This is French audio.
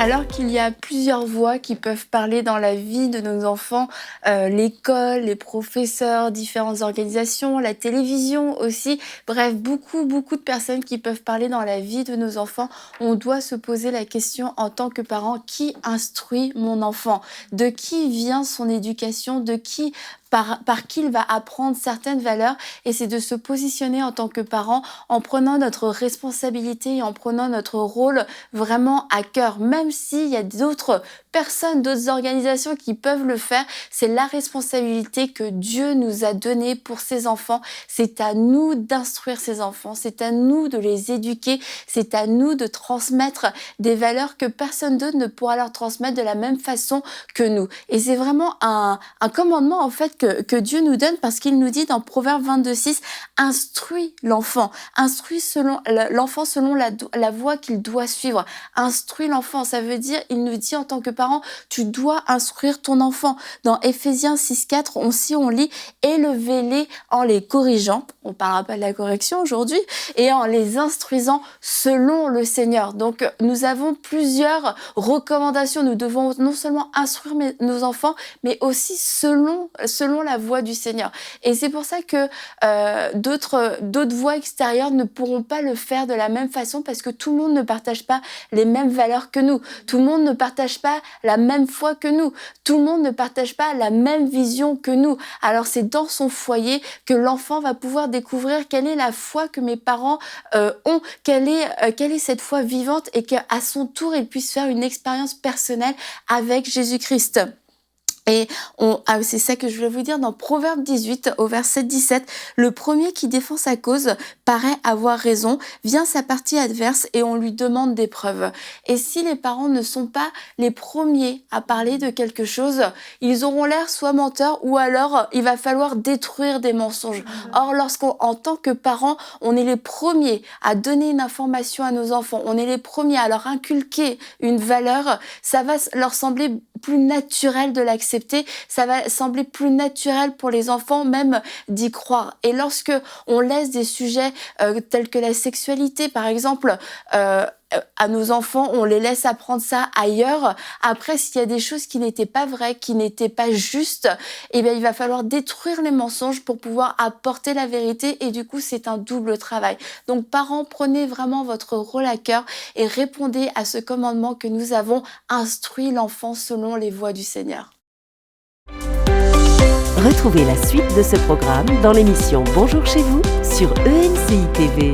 Alors qu'il y a plusieurs voix qui peuvent parler dans la vie de nos enfants, l'école, les professeurs, différentes organisations, la télévision aussi, bref, beaucoup de personnes qui peuvent parler dans la vie de nos enfants, on doit se poser la question en tant que parent: qui instruit mon enfant? De qui vient son éducation? De qui par qui il va apprendre certaines valeurs? Et c'est de se positionner en tant que parent en prenant notre responsabilité et en prenant notre rôle vraiment à cœur. Même s'il y a d'autres personnes, d'autres organisations qui peuvent le faire, c'est la responsabilité que Dieu nous a donnée pour ses enfants. C'est à nous d'instruire ces enfants, c'est à nous de les éduquer, c'est à nous de transmettre des valeurs que personne d'autre ne pourra leur transmettre de la même façon que nous. Et c'est vraiment un commandement en fait que Dieu nous donne, parce qu'il nous dit dans Proverbe 22:6, instruis l'enfant, instruis l'enfant selon la voie qu'il doit suivre. Instruis l'enfant, ça veut dire, il nous dit en tant que parent, tu dois instruire ton enfant. Dans Éphésiens 6:4, on lit: élevez-les en les corrigeant, on parlera pas de la correction aujourd'hui, et en les instruisant selon le Seigneur. Donc nous avons plusieurs recommandations, nous devons non seulement instruire nos enfants, mais aussi selon la voie du Seigneur. Et c'est pour ça que d'autres voies extérieures ne pourront pas le faire de la même façon, parce que tout le monde ne partage pas les mêmes valeurs que nous. Tout le monde ne partage pas la même foi que nous. Tout le monde ne partage pas la même vision que nous. Alors c'est dans son foyer que l'enfant va pouvoir découvrir quelle est la foi que mes parents ont, quelle est cette foi vivante, et qu'à son tour, il puisse faire une expérience personnelle avec Jésus-Christ. Et c'est ça que je voulais vous dire dans Proverbe 18 au verset 17. Le premier qui défend sa cause paraît avoir raison, vient sa partie adverse et on lui demande des preuves. Et si les parents ne sont pas les premiers à parler de quelque chose, ils auront l'air soit menteurs, ou alors il va falloir détruire des mensonges. Or, lorsqu'en tant que parents, on est les premiers à donner une information à nos enfants, on est les premiers à leur inculquer une valeur, ça va leur sembler plus naturel de l'accepter, ça va sembler plus naturel pour les enfants même d'y croire. Et lorsque on laisse des sujets tels que la sexualité par exemple à nos enfants, on les laisse apprendre ça ailleurs. Après, s'il y a des choses qui n'étaient pas vraies, qui n'étaient pas justes, eh bien, il va falloir détruire les mensonges pour pouvoir apporter la vérité, et du coup, c'est un double travail. Donc, parents, prenez vraiment votre rôle à cœur et répondez à ce commandement que nous avons: instruit l'enfant selon les voies du Seigneur. Retrouvez la suite de ce programme dans l'émission Bonjour chez vous sur ENCI TV.